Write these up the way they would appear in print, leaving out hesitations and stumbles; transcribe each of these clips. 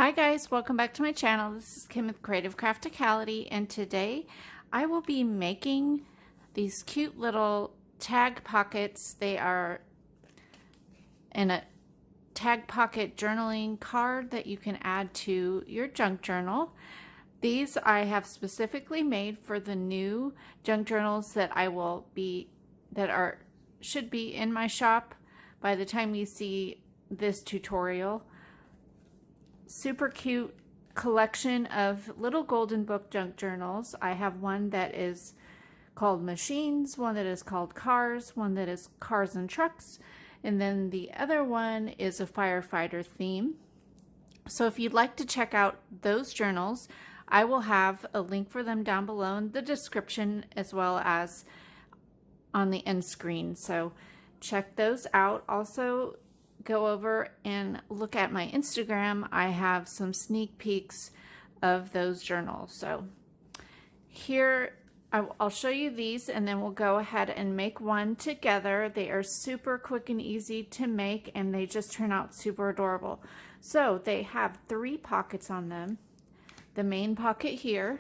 Hi guys, welcome back to my channel. This is Kim with Creative Crafticality, and today I will be making these cute little tag pockets. They are in a tag pocket journaling card that you can add to your junk journal. These I have specifically made for the new junk journals that should be in my shop by the time you see this tutorial. Super cute collection of little golden book junk journals. I have one that is called Machines, one that is called Cars, one that is Cars and Trucks, and then the other one is a firefighter theme. So if you'd like to check out those journals, I will have a link for them down below in the description as well as on the end screen. So check those out. Also, go over and look at my Instagram. I have some sneak peeks of those journals. So here I'll show you these, and then we'll go ahead and make one together. They are super quick and easy to make, and they just turn out super adorable. So they have 3 pockets on them. The main pocket here,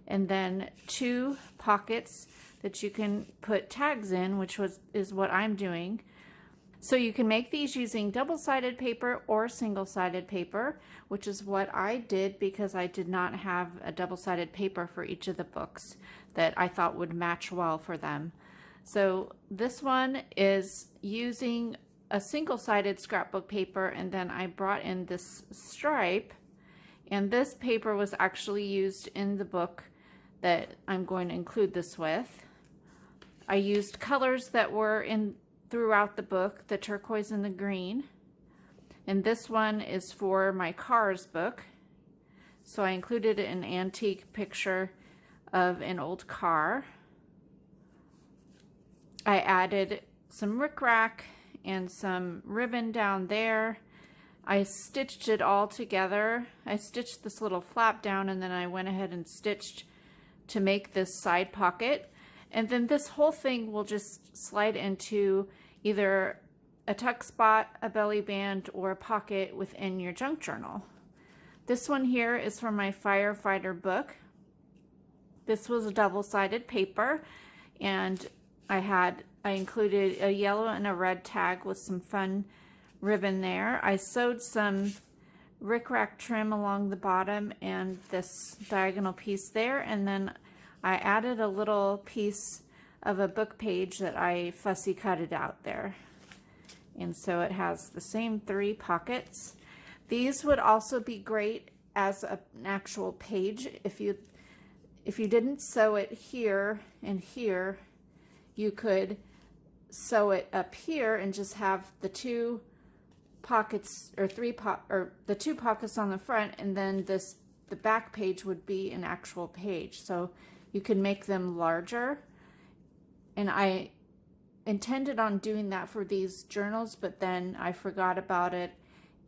and then 2 pockets that you can put tags in, which is what I'm doing. So you can make these using double-sided paper or single-sided paper, which is what I did because I did not have a double-sided paper for each of the books that I thought would match well for them. So this one is using a single-sided scrapbook paper, and then I brought in this stripe, and this paper was actually used in the book that I'm going to include this with. I used colors that were throughout the book, the turquoise and the green. And this one is for my Cars book. So I included an antique picture of an old car. I added some rickrack and some ribbon down there. I stitched it all together. I stitched this little flap down, and then I went ahead and stitched to make this side pocket. And then this whole thing will just slide into either a tuck spot, a belly band, or a pocket within your junk journal. This one here is from my firefighter book. This was a double-sided paper, and I included a yellow and a red tag with some fun ribbon there. I sewed some rickrack trim along the bottom and this diagonal piece there, and then I added a little piece of a book page that I fussy cutted out there. And so it has the same 3 pockets. These would also be great as an actual page. If you didn't sew it here and here, you could sew it up here and just have the 2 pockets, or the 2 pockets on the front, and then the back page would be an actual page. So you can make them larger. And I intended on doing that for these journals, but then I forgot about it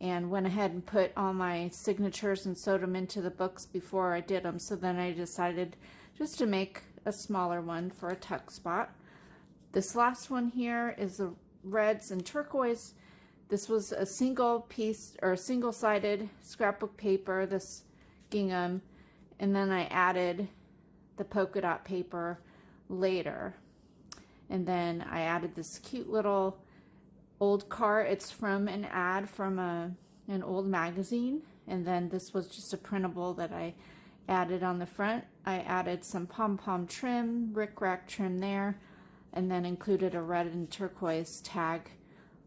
and went ahead and put all my signatures and sewed them into the books before I did them. So then I decided just to make a smaller one for a tuck spot. This last one here is the reds and turquoise. This was a single piece, or single-sided scrapbook paper, this gingham, and then I added the polka dot paper later. And then I added this cute little old car. It's from an ad from an old magazine. And then this was just a printable that I added on the front. I added some pom-pom trim, rickrack trim there, and then included a red and turquoise tag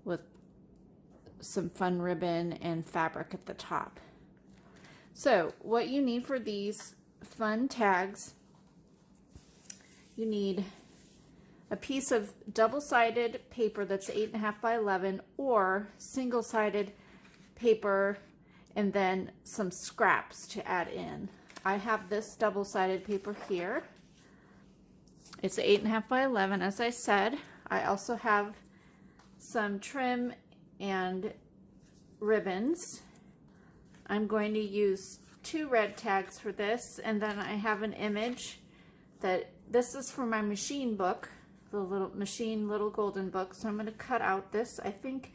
with some fun ribbon and fabric at the top. So what you need for these fun tags, you need a piece of double-sided paper that's 8.5 by 11, or single-sided paper, and then some scraps to add in. I have this double-sided paper here. It's 8.5 by 11, as I said. I also have some trim and ribbons. I'm going to use 2 red tags for this, and then I have an image that this is for my machine book, the little golden book. So I'm going to cut out this. I think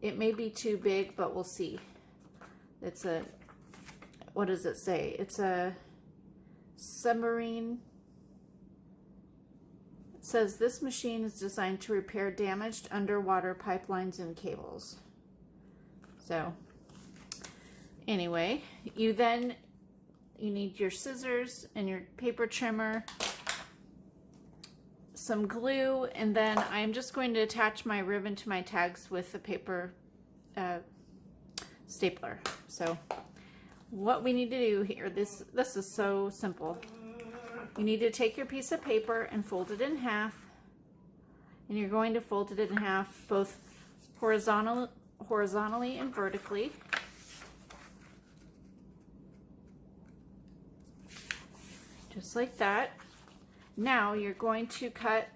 it may be too big, but we'll see. It's a, what does it say? It's a submarine. It says this machine is designed to repair damaged underwater pipelines and cables. So anyway, you need your scissors and your paper trimmer, some glue, and then I'm just going to attach my ribbon to my tags with a paper stapler. So what we need to do here, this is so simple. You need to take your piece of paper and fold it in half, and you're going to fold it in half both horizontally and vertically. Just like that. Now you're going to cut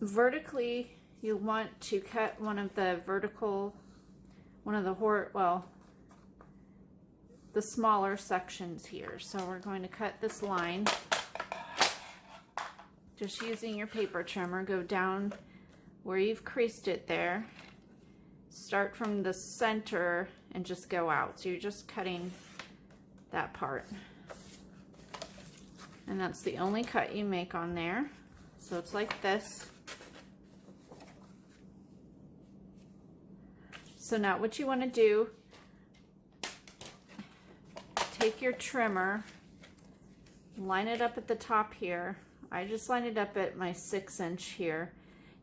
vertically. You want to cut one of the the smaller sections here. So we're going to cut this line. Just using your paper trimmer, go down where you've creased it there. Start from the center and just go out. So you're just cutting that part. And that's the only cut you make on there. So it's like this. So now what you want to do, take your trimmer, line it up at the top here. I just line it up at my 6" here,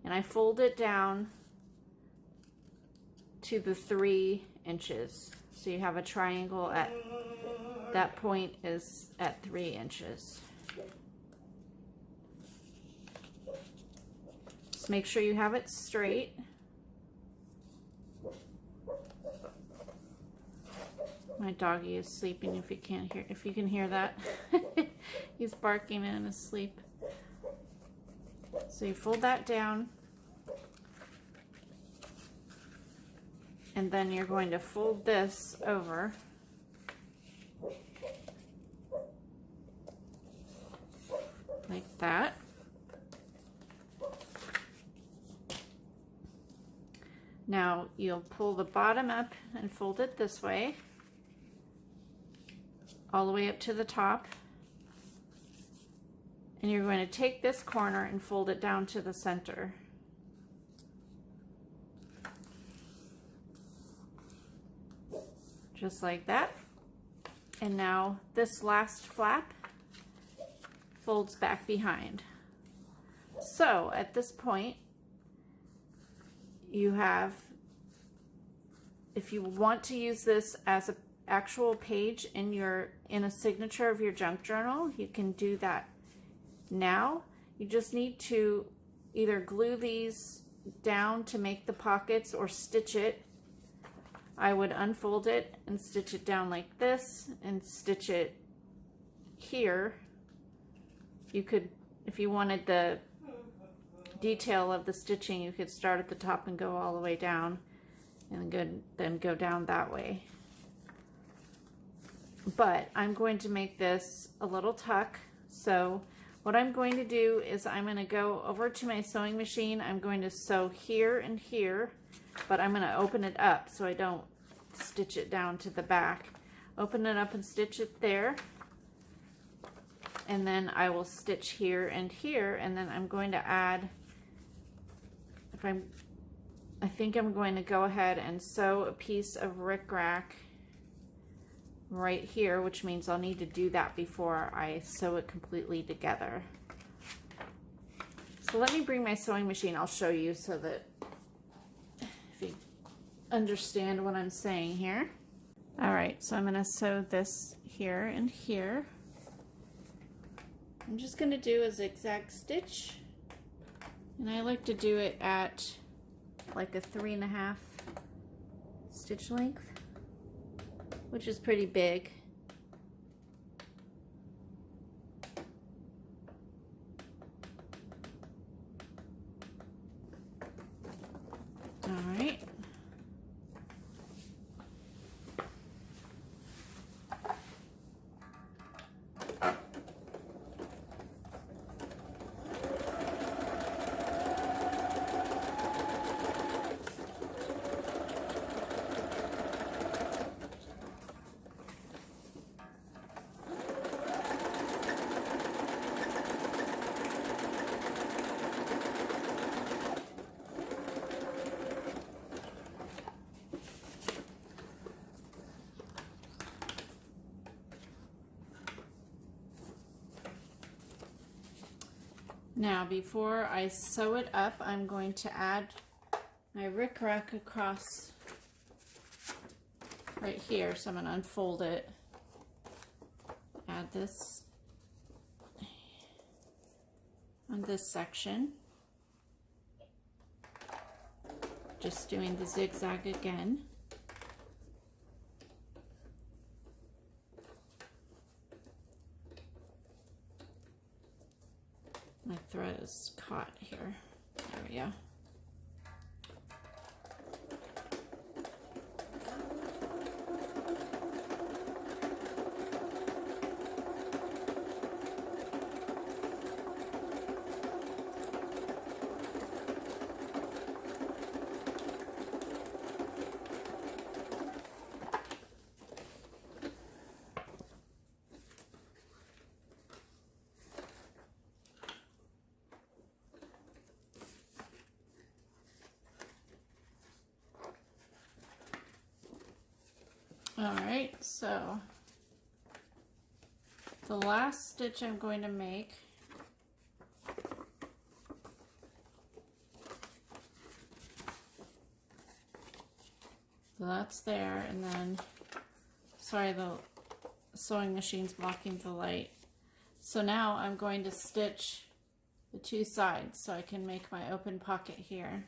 and I fold it down to the 3 inches. So you have a triangle at that point is at 3 inches. Just make sure you have it straight. My doggy is sleeping, if you can hear that. He's barking in his sleep. So you fold that down, and then you're going to fold this over. Like that. Now you'll pull the bottom up and fold it this way, all the way up to the top. And you're going to take this corner and fold it down to the center. Just like that. And now this last flap folds back behind. So at this point, you have, if you want to use this as an actual page in a signature of your junk journal, you can do that now. You just need to either glue these down to make the pockets or stitch it. I would unfold it and stitch it down like this and stitch it here. You could, if you wanted the detail of the stitching, you could start at the top and go all the way down and then go down that way. But I'm going to make this a little tuck. So what I'm going to do is I'm going to go over to my sewing machine. I'm going to sew here and here, but I'm going to open it up so I don't stitch it down to the back. Open it up and stitch it there. And then I will stitch here and here, and then I'm going to add, I think I'm going to go ahead and sew a piece of rickrack right here, which means I'll need to do that before I sew it completely together. So let me bring my sewing machine. I'll show you so that if you understand what I'm saying here. All right, so I'm going to sew this here and here. I'm just going to do a zigzag stitch, and I like to do it at like a 3.5 stitch length, which is pretty big. All right. Now, before I sew it up, I'm going to add my rickrack across right here. So I'm going to unfold it, add this on this section. Just doing the zigzag again. My thread is caught here. There we go. Alright, so the last stitch I'm going to make so that's there, and then sorry, the sewing machine's blocking the light. So now I'm going to stitch the two sides so I can make my open pocket here.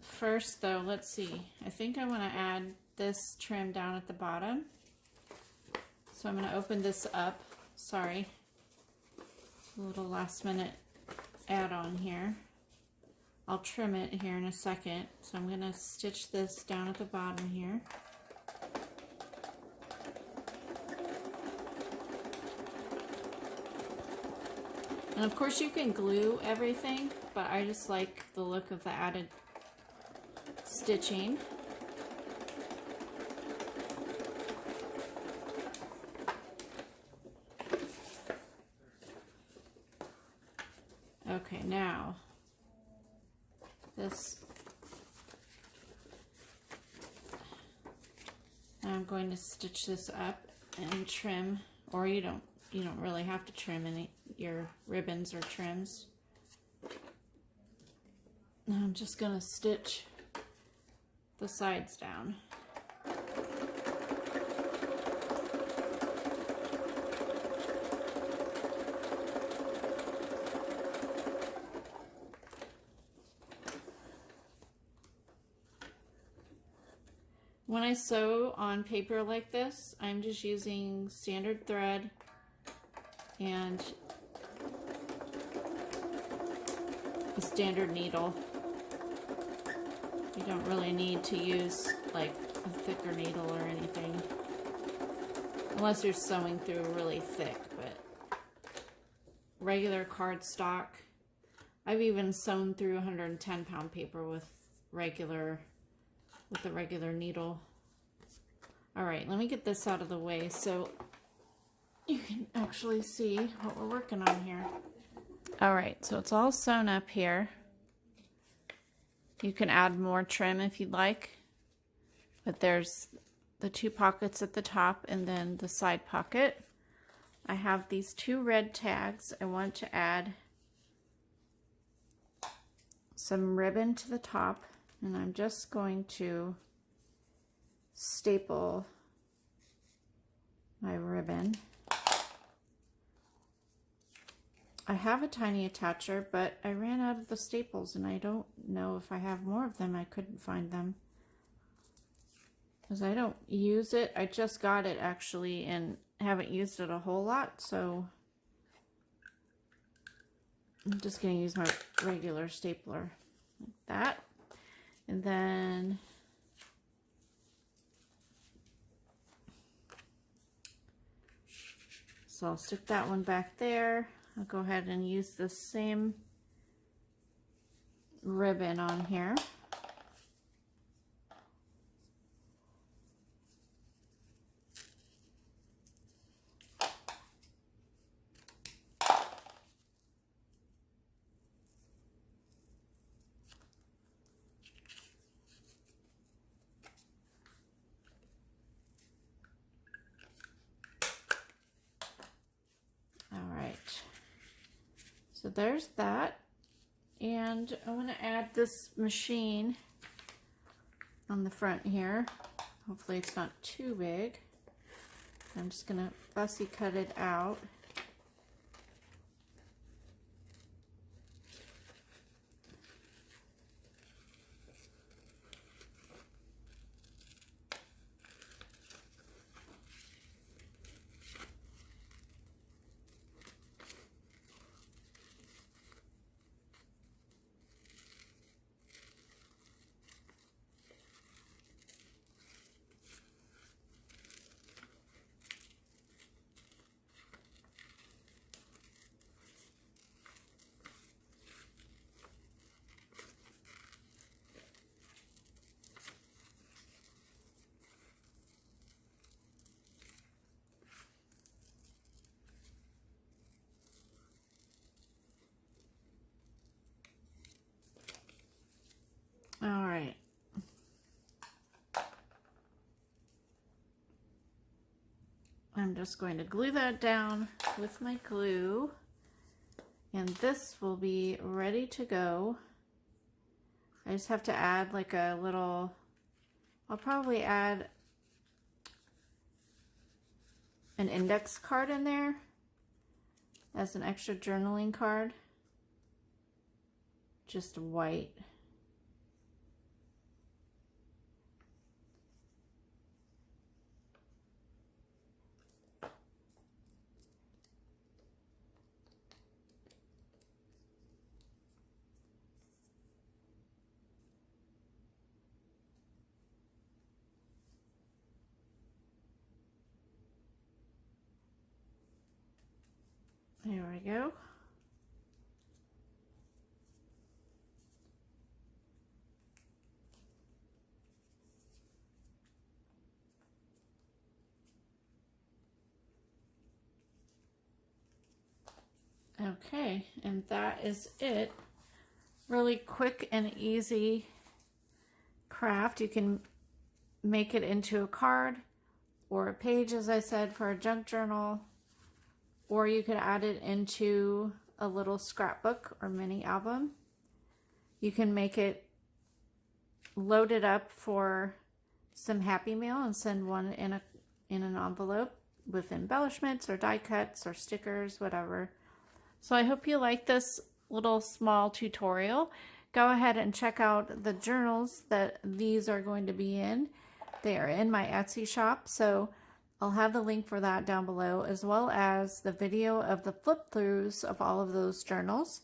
First though, let's see, I think I want to add this trim down at the bottom. So I'm going to open this up. Sorry, a little last minute add-on here. I'll trim it here in a second. So I'm going to stitch this down at the bottom here. And of course you can glue everything, but I just like the look of the added stitching. Okay, now this, I'm going to stitch this up and trim, or you don't really have to trim any your ribbons or trims. Now I'm just going to stitch the sides down. When I sew on paper like this, I'm just using standard thread and a standard needle. You don't really need to use like a thicker needle or anything, unless you're sewing through really thick, but regular cardstock. I've even sewn through 110-pound paper with a regular needle. All right, let me get this out of the way so you can actually see what we're working on here. All right, so it's all sewn up here. You can add more trim if you'd like, but there's the two pockets at the top and then the side pocket. I have these two red tags. I want to add some ribbon to the top, and I'm just going to staple my ribbon. I have a tiny attacher, but I ran out of the staples and I don't know if I have more of them. I couldn't find them because I don't use it. I just got it actually and haven't used it a whole lot, so I'm just going to use my regular stapler like that. And then so I'll stick that one back there. I'll go ahead and use the same ribbon on here. So there's that. And I want to add this machine on the front here. Hopefully it's not too big. I'm just going to fussy cut it out. All right. I'm just going to glue that down with my glue, and this will be ready to go. I just have to add like a little, I'll probably add an index card in there as an extra journaling card, just white. There we go. Okay, and that is it. Really quick and easy craft. You can make it into a card or a page, as I said, for a junk journal, or you could add it into a little scrapbook or mini album. You can make it loaded up for some Happy Mail and send one in an envelope with embellishments or die cuts or stickers, whatever. So I hope you like this little small tutorial. Go ahead and check out the journals that these are going to be in. They are in my Etsy shop, so I'll have the link for that down below, as well as the video of the flip throughs of all of those journals.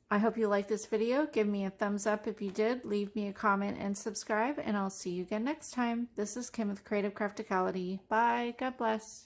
I hope you liked this video. Give me a thumbs up if you did. Leave me a comment and subscribe, and I'll see you again next time. This is Kim with Creative Crafticality. Bye. God bless.